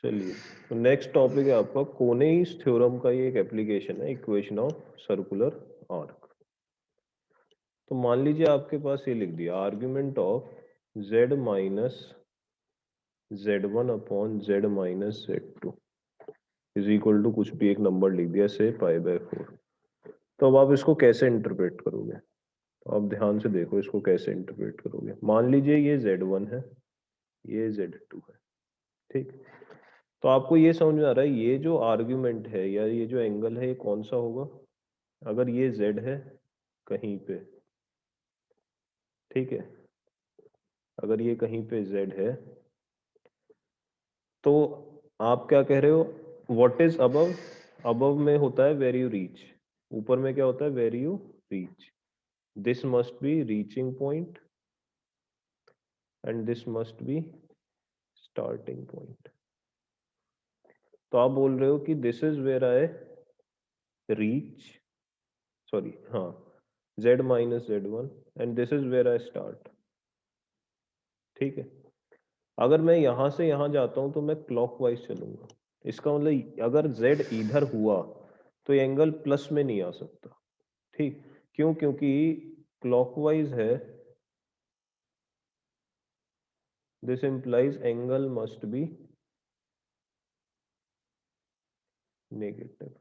चलिए, तो next topic है आपका कोनेइस थ्योरम का। ये एक एप्लीकेशन है इक्वेशन ऑफ सर्कुलर आर्क। तो मान लीजिए आपके पास ये लिख दिया argument of z minus z1 upon z minus z2 is equal to कुछ भी एक नंबर लिख दिया से π/4। तो अब आप इसको कैसे इंटरप्रेट करोगे? तो आप ध्यान से देखो इसको कैसे इंटरप्रेट करोगे। मान लीजिए ये z1 है, ये z2 है, ठीक। तो आपको ये समझ में आ रहा है ये जो आर्ग्यूमेंट है या ये जो एंगल है ये कौन सा होगा? अगर ये z है कहीं पे, ठीक है, अगर ये कहीं पे z है तो आप क्या कह रहे हो? What is above? अबव में होता है वेर यू रीच, ऊपर में क्या होता है? Where you reach. This must be reaching point and this must be starting point. तो आप बोल रहे हो कि this is where I reach, sorry हाँ, z minus z1 and this is where I start, ठीक है। अगर मैं यहां से यहां जाता हूं तो मैं क्लॉकवाइज चलूंगा। इसका मतलब अगर z इधर हुआ तो ये एंगल प्लस में नहीं आ सकता, ठीक। क्यों? क्योंकि क्लॉकवाइज है, this implies angle must be negative.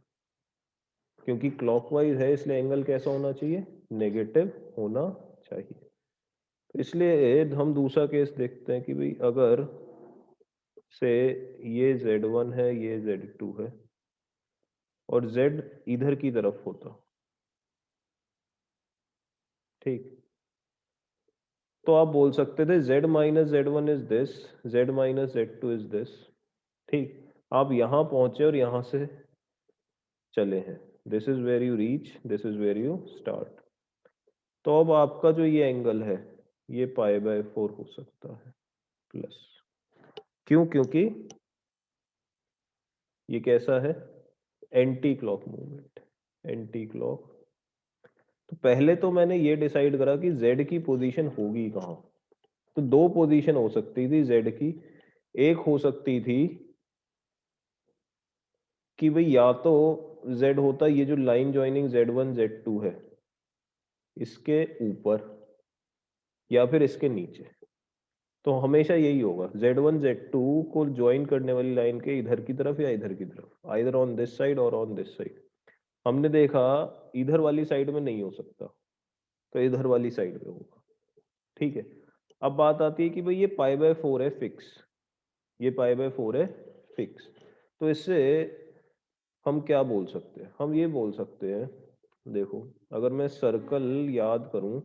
क्योंकि क्लॉकवाइज है इसलिए एंगल कैसा होना चाहिए? नेगेटिव होना चाहिए। तो इसलिए हम दूसरा केस देखते हैं कि भाई अगर से ये z1 है, ये z2 है और z इधर की तरफ होता, ठीक, तो आप बोल सकते थे z minus z1 is this, z minus z2 is this, ठीक। आप यहां पहुंचे और यहां से चले हैं, this is where you reach, this is where you start. तो अब आपका जो ये एंगल है ये π/4 हो सकता है प्लस। क्यों? क्योंकि ये कैसा है? Anti clock movement, anti clock. तो पहले तो मैंने ये डिसाइड करा कि z की पोजीशन होगी कहाँ। तो दो पोजीशन हो सकती थी z की। एक हो सकती थी कि भाई या तो z होता ये जो लाइन ज्वाइनिंग z1 z2 है इसके ऊपर या फिर इसके नीचे। तो हमेशा यही होगा, z1 z2 को ज्वाइन करने वाली लाइन के इधर की तरफ या इधर की तरफ, आइदर ऑन दिस साइड और ऑन दिस साइड। हमने देखा इधर वाली साइड में नहीं हो सकता, तो इधर वाली साइड पे होगा, ठीक है। अब बात आती है कि भाई ये π/4 है फिक्स, ये π/4 है फिक्स। तो इससे हम क्या बोल सकते हैं? हम ये बोल सकते हैं, देखो अगर मैं सर्कल याद करूं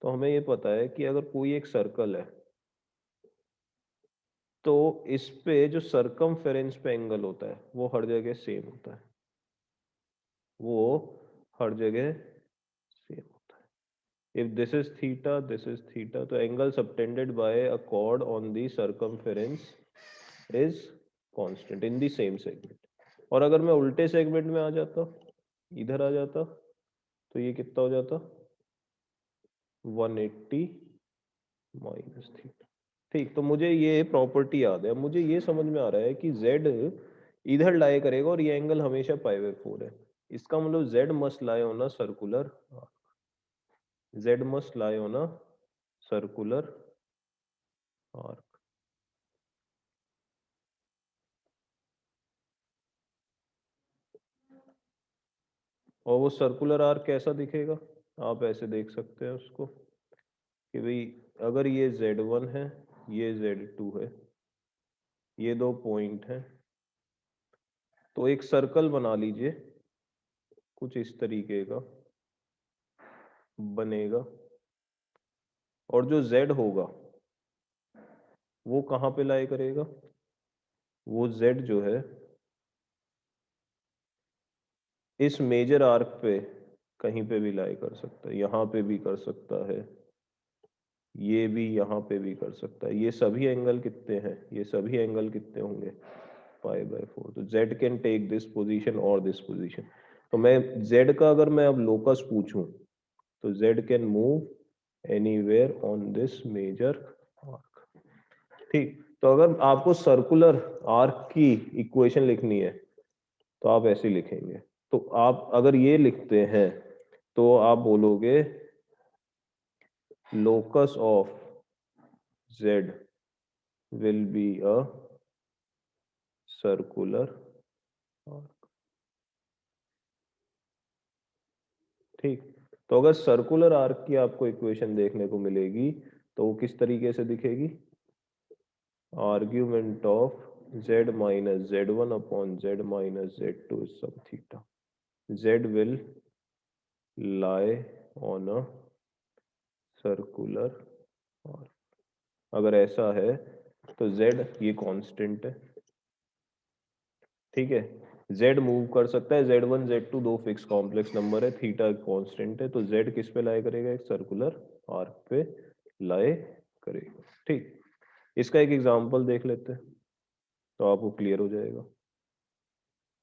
तो हमें ये पता है कि अगर कोई एक सर्कल है तो इस पे जो सरकमफेरेंस पे एंगल होता है वो हर जगह सेम होता है, वो हर जगह सेम होता है। If this is theta, this is theta, तो angle subtended by a chord on the circumference is constant in the same segment. और अगर मैं उल्टे सेगमेंट में आ जाता, इधर आ जाता, तो ये कितना हो जाता? 180 माइनस थीटा, ठीक। तो मुझे ये प्रॉपर्टी याद है, मुझे ये समझ में आ रहा है कि z इधर लाई करेगा और ये एंगल हमेशा π/4 है। इसका मतलब z must lie on a circular, z must lie on a circular arc. और वो सर्कुलर आर्क कैसा दिखेगा? आप ऐसे देख सकते हैं उसको कि भाई अगर ये z1 है, ये z2 है, ये दो पॉइंट हैं, तो एक सर्कल बना लीजिए कुछ इस तरीके का बनेगा। और जो z होगा वो कहाँ पे लाई करेगा? वो z जो है इस मेजर आर्क पे कहीं पे भी लाई कर सकता है, यहाँ पे भी कर सकता है, ये भी यहाँ पे भी कर सकता है। ये सभी एंगल कितने हैं? ये सभी एंगल कितने होंगे? π/4। तो z can take this position और दिस पोजीशन। तो मैं z का अगर मैं अब लोकस पूछूं तो z can move anywhere on this major arc, ठीक। तो अगर आपको सर्कुलर आर्क की इक्वेशन लिखनी है तो आप ऐसे लिखेंगे। तो आप अगर ये लिखते हैं तो आप बोलोगे locus of z will be a circular arc। ठीक। तो अगर सर्कुलर आर्क की आपको इक्वेशन देखने को मिलेगी तो वो किस तरीके से दिखेगी? Argument of z minus z1 upon z minus z2 is some theta. z will lie on a circular arc। अगर ऐसा है तो z ये कांस्टेंट है, ठीक है। z मूव कर सकता है, z1 z2 दो फिक्स कॉम्प्लेक्स नंबर है, थीटा कांस्टेंट है, तो z किस पे लाई करेगा? एक सर्कुलर आर्क पे लाई करेगा। ठीक, इसका एक एग्जांपल देख लेते हैं तो आपको क्लियर हो जाएगा।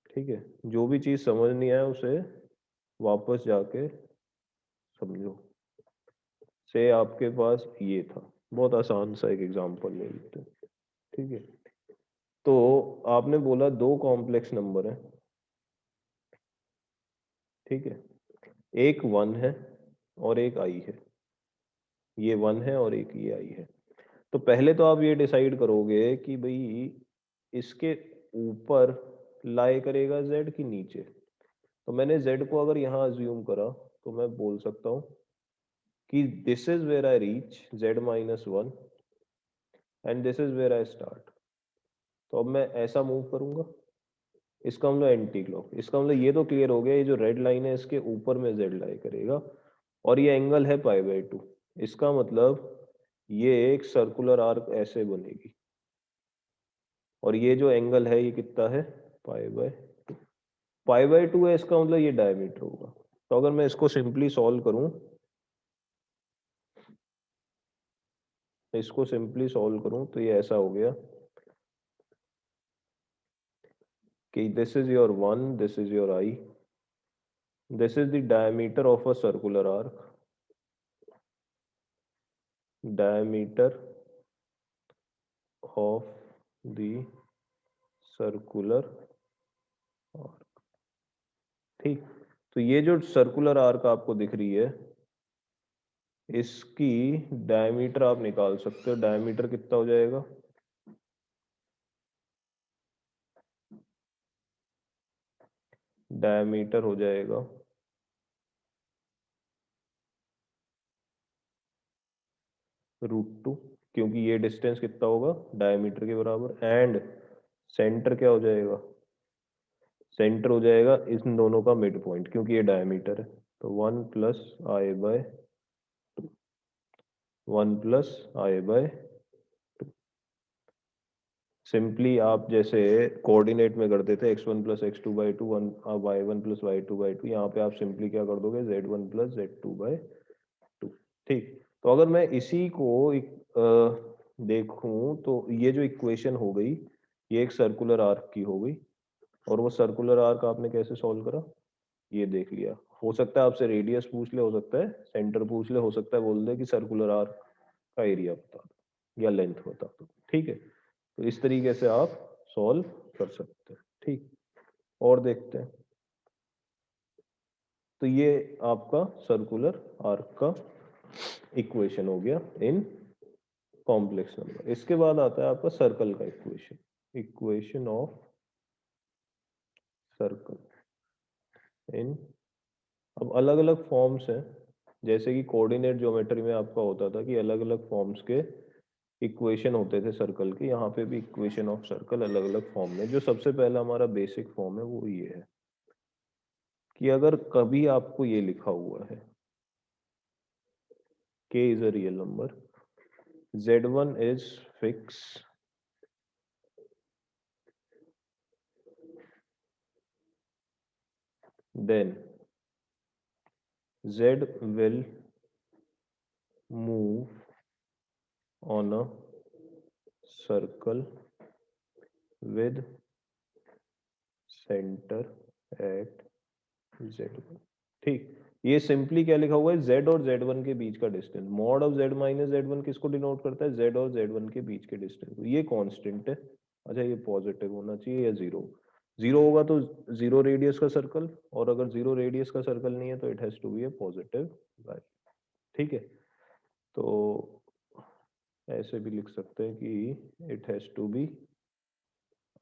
ठीक है, जो भी चीज समझ नहीं आए उसे वापस जाके समझो। से आपके पास ये था, बहुत आसान सा एक एग्जांपल ले लेते हैं। ठीक है, तो आपने बोला दो कॉम्प्लेक्स नंबर है, ठीक है, एक 1 है और एक आई है। ये 1 है और एक ये आई है। तो पहले तो आप ये डिसाइड करोगे कि भाई इसके ऊपर लाई करेगा z की नीचे। तो मैंने z को अगर यहाँ अज्यूम करा तो मैं बोल सकता हूँ कि this is where I reach z minus 1 and this is where I start. तो अब मैं ऐसा मूव करूंगा, इसका मतलब एंटी क्लॉक। इसका मतलब ये तो क्लियर हो गया, ये जो रेड लाइन है इसके ऊपर में z लाई करेगा और ये एंगल है π/2। इसका मतलब ये एक सर्कुलर आर्क ऐसे बनेगी और ये जो एंगल है ये कितना है? π/2। π/2 है, इसका मतलब ये डायमीटर होगा। तो अगर मैं इसको सिंपली सॉल्व करूं, तो ये ऐसा हो गया कि this is your 1, this is your I, this is the diameter of a circular arc, diameter of the circular arc. ठीक, तो ये जो सर्कुलर आर्क आपको दिख रही है इसकी डायमीटर आप निकाल सकते हो। डायमीटर कितना हो जाएगा? डायमीटर हो जाएगा √2, क्योंकि ये डिस्टेंस कितना होगा? डायमीटर के बराबर। एंड सेंटर क्या हो जाएगा? सेंटर हो जाएगा इन दोनों का मिड पॉइंट, क्योंकि ये डायमीटर है। तो 1 plus i/2, 1 plus i/2। Simply आप जैसे कोऑर्डिनेट में करते थे x1 plus x2/2, y1 plus y2/2, यहाँ पे आप सिंपली क्या कर दोगे? z1 plus z2/2। ठीक, तो अगर मैं इसी को देखूं तो ये जो इक्वेशन हो गई ये एक सर्कुलर आर्क की हो गई। और वो सर्कुलर आर्क आपने कैसे सॉल्व करा ये देख लिया। हो सकता है आपसे रेडियस पूछ ले, हो सकता है सेंटर पूछ ले, हो सकता है बोल दे कि सर्कुलर आर्क का एरिया बता दो या लेंथ बता दो। ठीक है, तो इस तरीके से आप सॉल्व कर सकते हैं। ठीक, और देखते हैं। तो ये आपका सर्कुलर आर्क का इक्वेशन हो गया इन कॉम्प्लेक्स नंबर। इसके बाद आता है आपका सर्कल का इक्वेशन, इक्वेशन ऑफ सर्कल इन। अब अलग अलग फॉर्म्स हैं, जैसे कि कोऑर्डिनेट ज्योमेट्री में आपका होता था कि अलग अलग फॉर्म्स के इक्वेशन होते थे सर्कल के। यहाँ पे भी इक्वेशन ऑफ सर्कल अलग अलग फॉर्म में। जो सबसे पहला हमारा बेसिक फॉर्म है वो ये है कि अगर कभी आपको ये लिखा हुआ है k is a real number, z1 is fix, then z will move on a circle with center at z1। ठीक, ये सिंपली क्या लिखा हुआ है, z और z1 के बीच का distance. Mod of z minus z1 किसको डिनोट करता है, z और z1 के बीच के डिस्टेंस। ये कांस्टेंट है। अच्छा ये पॉजिटिव होना चाहिए या जीरो, जीरो होगा तो जीरो रेडियस का सर्कल, और अगर जीरो रेडियस का सर्कल नहीं है तो it has to be a positive value. ठीक है, तो ऐसे भी लिख सकते हैं कि it has to be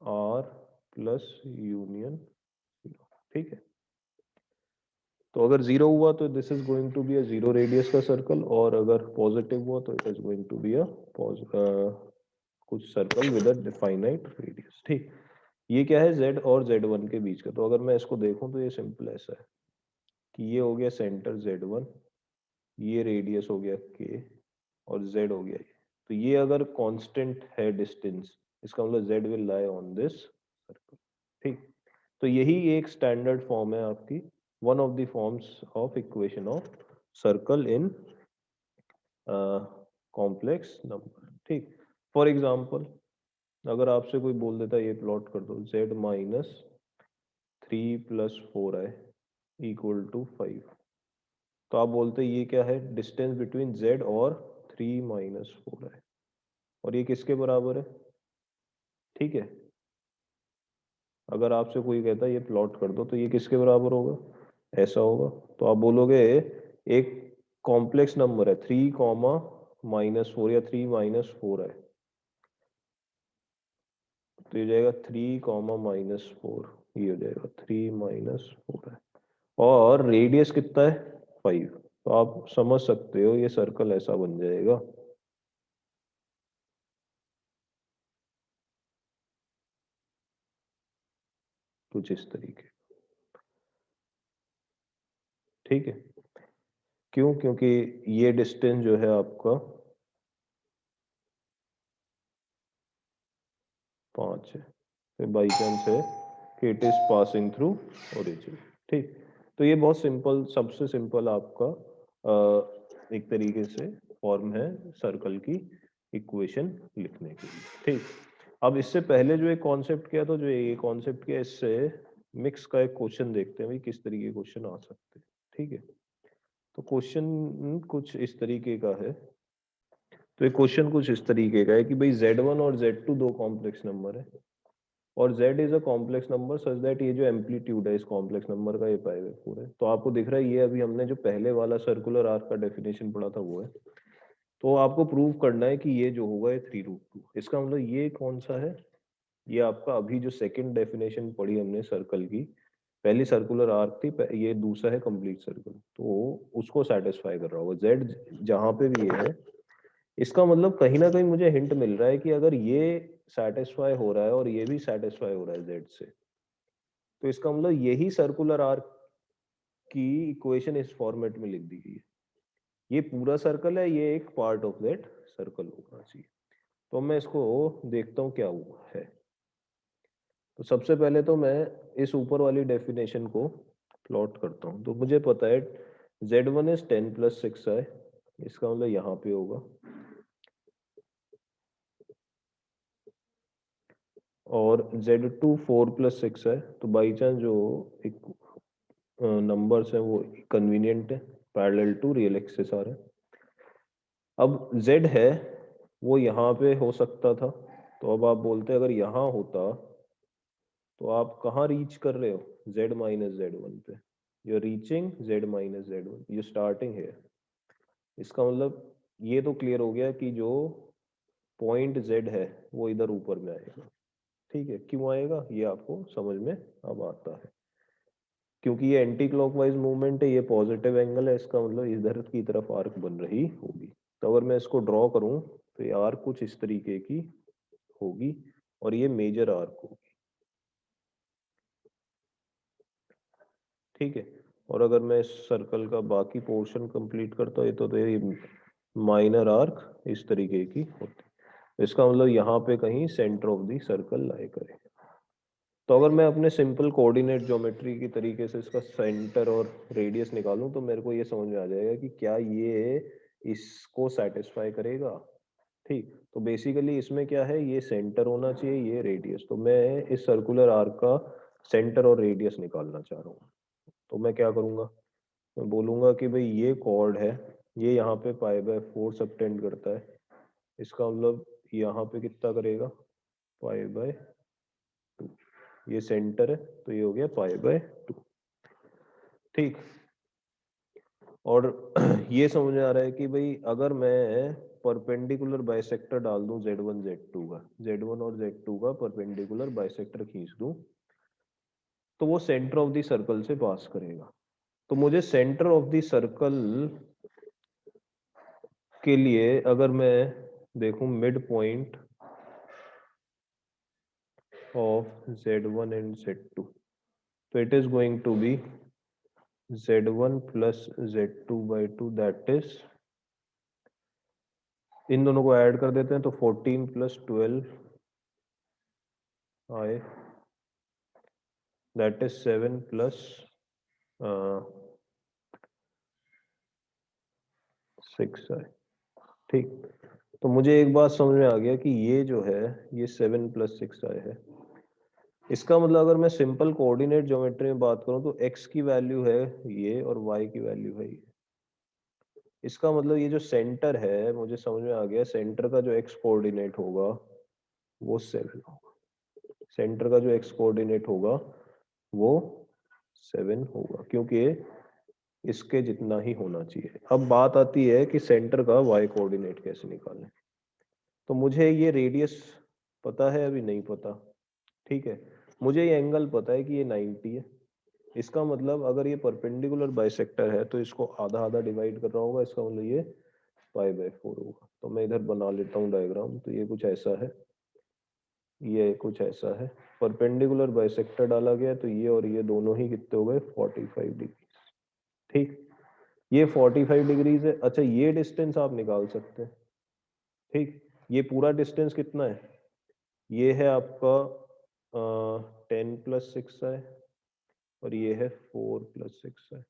r plus union zero. ठीक है, तो अगर जीरो हुआ तो this is going to be a zero radius का सर्कल, और अगर पॉजिटिव हुआ तो it is going to be a कुछ circle with a definite radius. ठीक, ये क्या है, z और z1 के बीच का। तो अगर मैं इसको देखूं तो ये सिंपल ऐसा है कि ये हो गया सेंटर z1, ये रेडियस हो गया k, और z हो गया ये। तो ये अगर कांस्टेंट है डिस्टेंस, इसका मतलब z will lie on this circle. ठीक, तो यही एक स्टैंडर्ड फॉर्म है आपकी, one of the forms of equation of circle in complex number. ठीक, फॉर एग्जांपल अगर आपसे कोई बोल देता है ये प्लॉट कर दो, z minus 3+4i equal to 5, तो आप बोलते ये क्या है, डिस्टेंस बिटवीन z और 3-4i, और ये किसके बराबर है। ठीक है, अगर आपसे कोई कहता है ये प्लॉट कर दो तो ये किसके बराबर होगा, ऐसा होगा। तो आप बोलोगे एक कॉम्प्लेक्स नंबर है 3, -4 या 3-4 है, तो ये जाएगा 3, -4, ये हो जाएगा 3-4 है, और रेडियस कितना है 5। तो आप समझ सकते हो ये सर्कल ऐसा बन जाएगा। कुछ इस तरीके। ठीक है, क्यों, क्योंकि ये डिस्टेंस जो है आपका 5 है, फिर बाई चांस है कि it is passing through origin. ठीक, तो ये बहुत सिंपल, सबसे सिंपल आपका एक तरीके से फॉर्म है सर्कल की इक्वेशन लिखने के लिए। ठीक, अब इससे पहले जो एक कॉन्सेप्ट किया था, जो ये कॉन्सेप्ट किया, इससे मिक्स का एक क्वेश्चन देखते हैं भाई किस तरीके के क्वेश्चन आ सकते हैं। ठीक है, तो क्वेश्चन कुछ इस तरीके का है। तो एक क्वेश्चन कुछ इस तरीके का है कि भाई z1 और z2 दो कॉम्प्लेक्स नंबर है, और z is a complex number such that ये जो एम्पलीट्यूड है इस कॉम्प्लेक्स नंबर का, ये पाई/4 है। तो आपको दिख रहा है ये अभी हमने जो पहले वाला सर्कुलर आर्क का डेफिनेशन पढ़ा था वो है। तो आपको प्रूव करना है कि ये जो होगा ये 3√2। इसका मतलब ये कौन सा है, ये आपका अभी जो सेकंड डेफिनेशन पढ़ी हमने सर्कल की, पहली सर्कुलर आर्क थी, ये दूसरा है कंप्लीट सर्कल, तो उसको सेटिस्फाई कर रहा होगा। z जहां पे भी ये है, इसका मतलब कहीं ना कहीं मुझे हिंट मिल रहा है कि अगर ये सेटिस्फाई हो रहा है और ये भी सेटिस्फाई हो रहा है z से, तो इसका मतलब यही सर्कुलर आर्क की इक्वेशन इस फॉर्मेट में लिख दी गई है। ये पूरा सर्कल है, ये एक पार्ट ऑफ दैट सर्कल होना चाहिए। तो मैं इसको देखता हूँ क्या हुआ है। तो सबसे पहले तो मैं इस ऊपर वाली डेफिनेशन को प्लॉट करता हूँ। तो मुझे पता है z1 इज 10+6 है, इसका मतलब यहाँ पे होगा, और z2 4+6 है। तो बाई चांस जो एक नंबर्स है वो कन्वीनियंट है, पैरेलल टू रियल एक्सिस आ रहे हैं। अब z है वो यहाँ पे हो सकता था, तो अब आप बोलते अगर यहाँ होता तो आप कहाँ रीच कर रहे हो, z-z1 पे, you are reaching z-z1, you starting है। इसका मतलब ये तो क्लियर हो गया कि जो पॉइंट z है वो इधर ऊपर में आएगा। ठीक है, क्यों आएगा ये आपको समझ में अब आता है, क्योंकि ये एंटी क्लॉकवाइज मूवमेंट है, ये पॉजिटिव एंगल है, इसका मतलब इधर की तरफ आर्क बन रही होगी। तो अगर मैं इसको ड्रॉ करूं तो ये आर्क कुछ इस तरीके की होगी, और ये मेजर आर्क होगी। ठीक है, और अगर मैं इस सर्कल का बाकी पोर्शन कंप्लीट करता हूँ तो ये माइनर आर्क इस तरीके की होती है। इसका मतलब यहाँ पे कहीं सेंटर ऑफ द सर्कल लाई करे। तो अगर मैं अपने सिंपल कोऑर्डिनेट ज्योमेट्री की तरीके से इसका सेंटर और रेडियस निकालूं तो मेरे को ये समझ में आ जाएगा कि क्या ये इसको सेटिस्फाई करेगा। ठीक, तो बेसिकली इसमें क्या है, ये सेंटर होना चाहिए, ये रेडियस। तो मैं इस सर्कुलर आर्क का सेंटर और रेडियस निकालना चाह रहा हूँ। तो मैं क्या करूंगा, मैं बोलूंगा कि भाई ये कॉर्ड है, ये यहाँ पे π/4 सबटेंड करता है, इसका मतलब यहाँ पे कितना करेगा π/2, ये सेंटर है तो ये हो गया π/2। ठीक, और ये समझ में आ रहा है कि भाई अगर मैं परपेंडिकुलर बाइसेक्टर डाल दूं Z1 Z2 का, Z1 और Z2 का परपेंडिकुलर बाइसेक्टर खींच दूं तो वो सेंटर ऑफ द सर्कल से पास करेगा। तो मुझे सेंटर ऑफ द सर्कल के लिए अगर मैं देखूं mid point of Z1 and Z2, तो it is going to be Z1 plus Z2/2, that is, इन दोनों को ऐड कर देते हैं तो 14 + 12 आए, दैट इज 7 + 6 आए। ठीक, तो मुझे एक बात समझ में आ गया कि ये जो है ये 7 + 6 आए है। इसका मतलब अगर मैं सिंपल कोऑर्डिनेट ज्योमेट्री में बात करूं तो x की वैल्यू है ये और y की वैल्यू है ये। इसका मतलब ये जो सेंटर है, मुझे समझ में आ गया, सेंटर का जो x कोऑर्डिनेट होगा वो 7 होगा, सेंटर का जो x कोऑर्डिनेट होगा वो 7 होगा, क्योंकि इसके जितना ही होना चाहिए। अब बात आती है कि सेंटर का y कोऑर्डिनेट कैसे निकालें। तो मुझे ये रेडियस पता है, अभी नहीं पता। ठीक है, मुझे ये एंगल पता है कि ये 90 है। इसका मतलब अगर ये परपेंडिकुलर बाइसेक्टर है तो इसको आधा आधा डिवाइड कर रहा होगा, इसका मतलब ये π/4 होगा। तो मैं इधर बना लेता हूँ डायग्राम, तो ये कुछ ऐसा है, ये कुछ ऐसा है, परपेंडिकुलर बाइसेक्टर डाला गया तो ये और ये दोनों ही कितने हो गए 45 डिग्री। ठीक, ये 45 डिग्रीज है। अच्छा, ये डिस्टेंस आप निकाल सकते हैं। ठीक, ये पूरा डिस्टेंस कितना है, ये है आपका 10 + 6 है और ये है 4 + 6 है।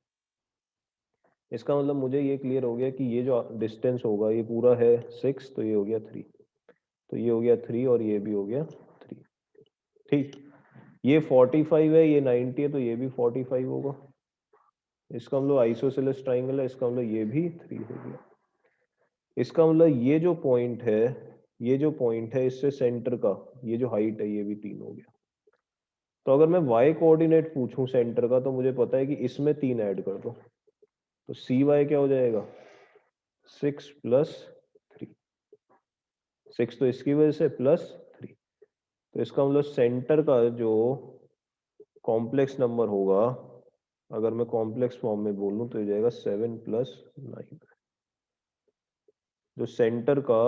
इसका मतलब मुझे ये क्लियर हो गया कि ये जो डिस्टेंस होगा ये पूरा है 6, तो ये हो गया 3, तो ये हो गया 3 और ये भी हो गया 3। ठीक, ये 45 है, ये 90 है, तो ये भी 45 होगा। इसका मतलब आइसोसेलेस ट्राइंगल है, इसका मतलब ये भी 3 हो गया। इसका मतलब ये जो पॉइंट है, ये जो पॉइंट है इससे सेंटर का ये जो हाइट है ये भी 3 हो गया। तो अगर मैं y कोऑर्डिनेट पूछूं सेंटर का तो मुझे पता है कि इसमें 3 ऐड कर दो, तो cy क्या हो जाएगा 6 + 3, 6 तो इसकी वजह से +3। तो इसका मतलब सेंटर का जो कॉम्प्लेक्स नंबर होगा, अगर मैं कॉम्प्लेक्स फॉर्म में बोलूं तो ये जाएगा 7 + 9। जो सेंटर का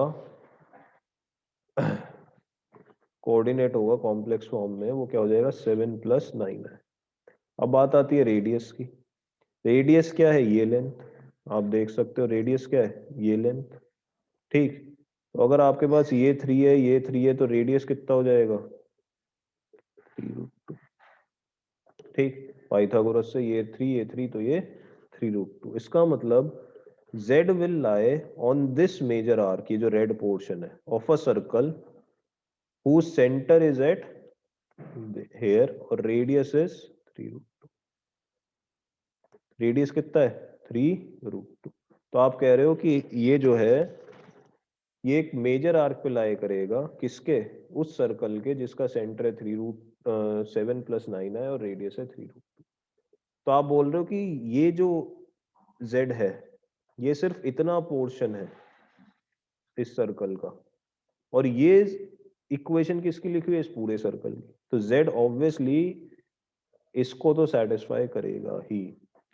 कोऑर्डिनेट होगा कॉम्प्लेक्स फॉर्म में वो क्या हो जाएगा 7 + 9 है। अब बात आती है रेडियस की। रेडियस क्या है, ये लेंथ, आप देख सकते हो रेडियस क्या है, ये लेंथ। ठीक, तो अगर आपके पास ये 3 है, ये 3 है, तो रेडियस कितना हो जाएगा 3√2। ठीक, पाइथागोरस से ये 3 तो ये 3√2। इसका मतलब z will lie on this major arc, ये जो रेड पोर्शन है of a circle whose center is at here और रेडियस इज 3√2। रेडियस कितना है 3√2। तो आप कह रहे हो कि ये जो है ये एक मेजर आर्क पे लाई करेगा, किसके, उस सर्कल के जिसका सेंटर है 7 + 9 है और रेडियस है 3√2। तो आप बोल रहे हो कि ये जो z है ये सिर्फ इतना पोर्शन है इस सर्कल का, और ये इक्वेशन किसकी लिखी हुई है, इस पूरे सर्कल की। तो z ऑब्वियसली इसको तो सेटिस्फाई करेगा ही,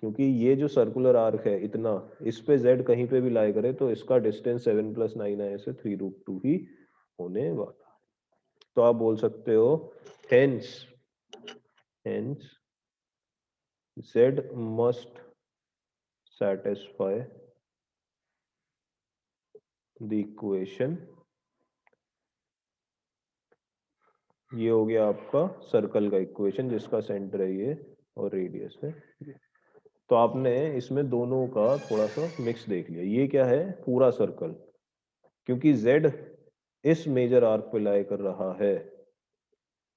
क्योंकि ये जो सर्कुलर आर्क है इतना, इस पे z कहीं पे भी लाई करे तो इसका डिस्टेंस 7 + 9 है, से 3√2 ही होने वाला है। तो आप बोल सकते हो hence z must satisfy the equation, ये हो गया आपका सर्कल का इक्वेशन जिसका सेंटर है ये और रेडियस है ये। तो आपने इसमें दोनों का थोड़ा सा मिक्स देख लिया। ये क्या है, पूरा सर्कल, क्योंकि z इस मेजर आर्क पे लाई कर रहा है,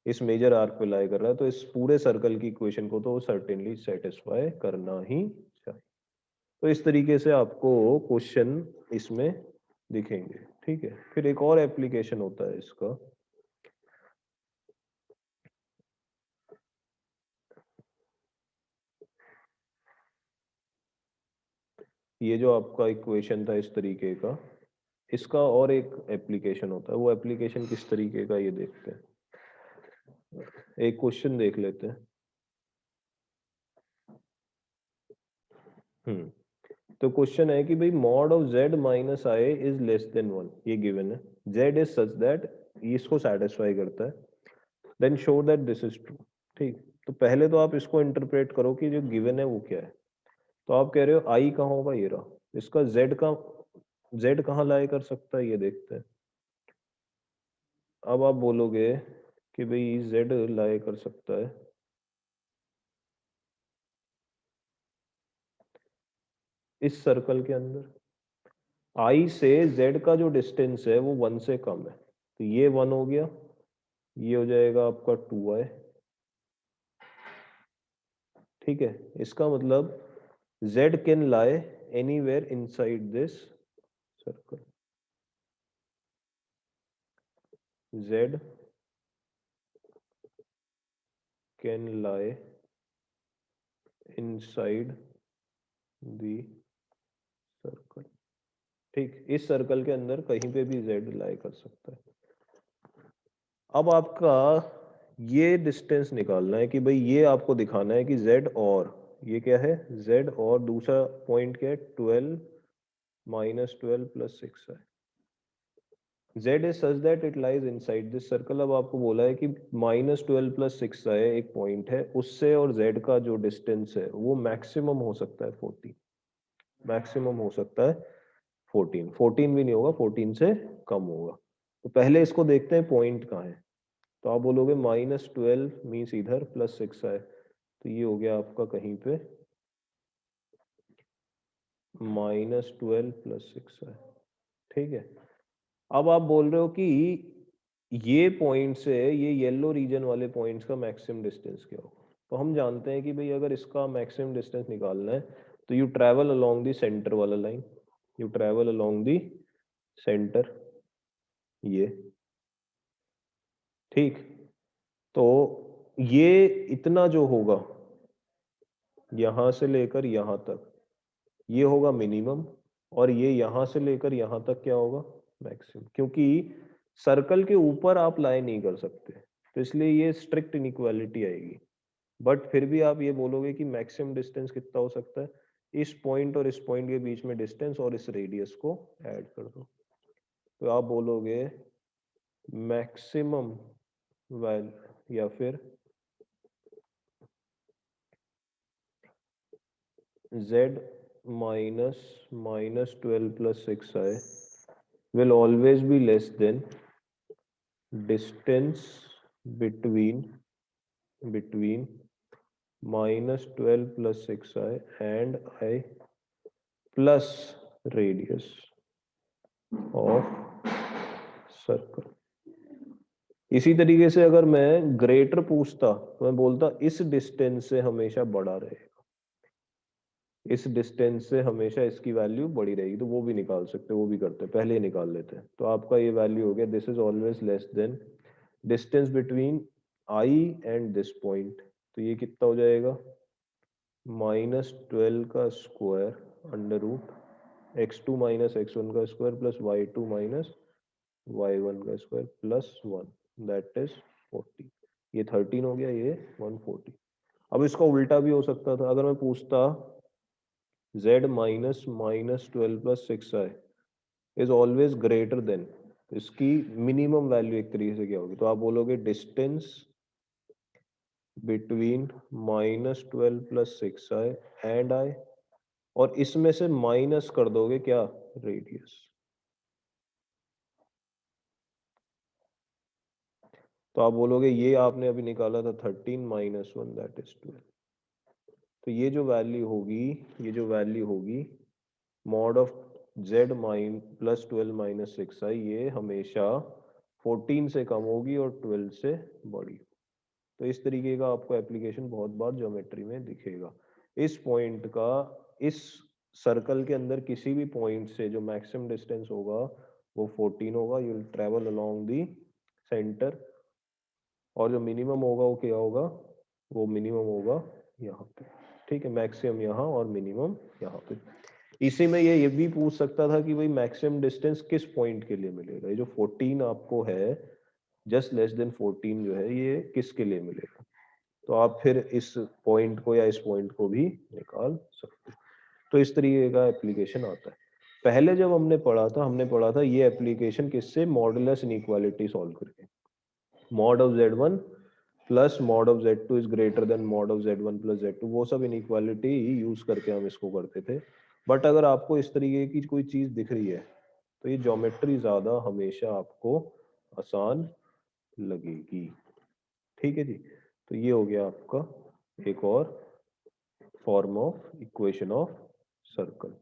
इस मेजर आर्क पे लाई कर रहा है, तो इस पूरे सर्कल की इक्वेशन को तो सर्टेनली सेटिस्फाई करना ही चाहिए। तो इस तरीके से आपको क्वेश्चन इसमें दिखेंगे, ठीक है। फिर एक और एप्लीकेशन होता है इसका, ये जो आपका इक्वेशन था इस तरीके का, इसका और एक एप्लीकेशन होता है। वो एप्लीकेशन किस तरीके का ये देखते हैं, एक क्वेश्चन देख लेते हैं। तो क्वेश्चन है कि भाई mod of z minus I is less than 1, ये गिवन है। z इज सच दैट, इसको सेटिस्फाई करता है। Then show that this is true. ठीक, तो पहले तो आप इसको इंटरप्रेट करो कि जो गिवन है वो क्या है। तो आप कह रहे हो आई कहाँ होगा, ये रहा। इसका z कहाँ लाए कर सकता है, ये देखते हैं। अब आप बोलोगे कि भाई z लाए कर सकता है इस सर्कल के अंदर। आई से z का जो डिस्टेंस है वो 1 से कम है, तो ये 1 हो गया, ये हो जाएगा आपका 2i। ठीक है, इसका मतलब z can lie anywhere inside this circle. z can lie inside the circle. ठीक, इस सर्कल के अंदर कहीं पे भी z लाई कर सकता है। अब आपका ये डिस्टेंस निकालना है कि भाई ये आपको दिखाना है कि z, और ये क्या है z, और दूसरा पॉइंट क्या है 12 माइनस 12 प्लस 6 है। z is such that it lies inside this circle। अब आपको बोला है कि -12 प्लस 6 है एक पॉइंट है, उससे और z का जो डिस्टेंस है वो मैक्सिमम हो सकता है 14, मैक्सिमम हो सकता है 14। 14 भी नहीं होगा, 14 से कम होगा। तो पहले इसको देखते हैं पॉइंट कहाँ है। तो आप बोलोगे -12 मीन्स इधर, प्लस 6 है, तो ये हो गया आपका कहीं पे -12 प्लस 6 है। ठीक है, अब आप बोल रहे हो कि ये पॉइंट से ये येलो रीजन वाले पॉइंट्स का मैक्सिमम डिस्टेंस क्या होगा। तो हम जानते हैं कि भाई अगर इसका मैक्सिमम डिस्टेंस निकालना है तो you travel along the centre वाला line, you travel along the centre, ये। ठीक, तो ये इतना जो होगा यहां से लेकर यहां तक, ये होगा मिनिमम, और ये यहां से लेकर यहां तक क्या होगा, मैक्सिमम। क्योंकि सर्कल के ऊपर आप लाई नहीं कर सकते, तो इसलिए ये स्ट्रिक्ट इनइक्वालिटी आएगी। बट फिर भी आप ये बोलोगे कि मैक्सिमम डिस्टेंस कितना हो सकता है, इस पॉइंट और इस पॉइंट के बीच में डिस्टेंस और इस रेडियस को ऐड कर दो, तो आप बोलोगे मैक्सिमम वैल्यू, या फिर z -12 plus 6i will always be less than distance between -12 plus 6i and I plus radius of circle। इसी तरीके से अगर मैं ग्रेटर पूछता तो मैं बोलता इस डिस्टेंस से हमेशा बड़ा रहेगा, इस डिस्टेंस से हमेशा इसकी वैल्यू बड़ी रहेगी। तो वो भी निकाल सकते, वो भी करते हैं, पहले ही निकाल लेते हैं। तो आपका ये वैल्यू हो गया, this is always less than distance between I and this point. तो ये कितना हो जाएगा, -12 का square under root x2 minus x1 का square plus y2 minus y1 का स्क्वायर प्लस 1, दैट इज 40। ये 13 हो गया, ये 140। अब इसका उल्टा भी हो सकता था, अगर मैं पूछता z -12 plus 6i is always greater than, इसकी मिनिमम वैल्यू एक तरीके से क्या होगी, तो आप बोलोगे distance between -12 plus 6i and i, और इसमें से माइनस कर दोगे क्या, रेडियस। तो आप बोलोगे ये आपने अभी निकाला था 13 माइनस 1 दैट इज 12। तो ये जो वैल्यू होगी, ये जो वैल्यू होगी mod of z +12 minus 6i, ये हमेशा 14 से कम होगी और 12 से बड़ी। तो इस तरीके का आपको एप्लीकेशन बहुत बार ज्योमेट्री में दिखेगा। इस पॉइंट का इस सर्कल के अंदर किसी भी पॉइंट से जो मैक्सिमम डिस्टेंस होगा वो 14 होगा, you will travel along the centre, और जो मिनिमम होगा वो क्या होगा, वो मिनिमम होगा यहाँ पे, ठीक है, मैक्सिमम यहाँ और मिनिमम यहाँ पे। इसी में ये भी पूछ सकता था कि भाई मैक्सिमम डिस्टेंस किस पॉइंट के लिए मिलेगा, ये जो 14 आपको है, जस्ट लेस देन 14 जो है ये किसके लिए मिलेगा, तो आप फिर इस पॉइंट को या इस पॉइंट को भी निकाल सकते हो। तो इस तरीके का एप्लीकेशन आता है। पहले जब हमने पढ़ा था ये एप्लीकेशन किससे, मॉडुलस इनइक्वालिटी सॉल्व करके, mod of z1 plus mod of z2 is greater than mod of z1 plus z2, वो सब इनइक्वालिटी यूज करके हम इसको करते थे। बट अगर आपको इस तरीके की कोई चीज दिख रही है तो ये ज्योमेट्री ज्यादा हमेशा आपको आसान लगेगी, ठीक है जी। तो ये हो गया आपका एक और form of equation of circle.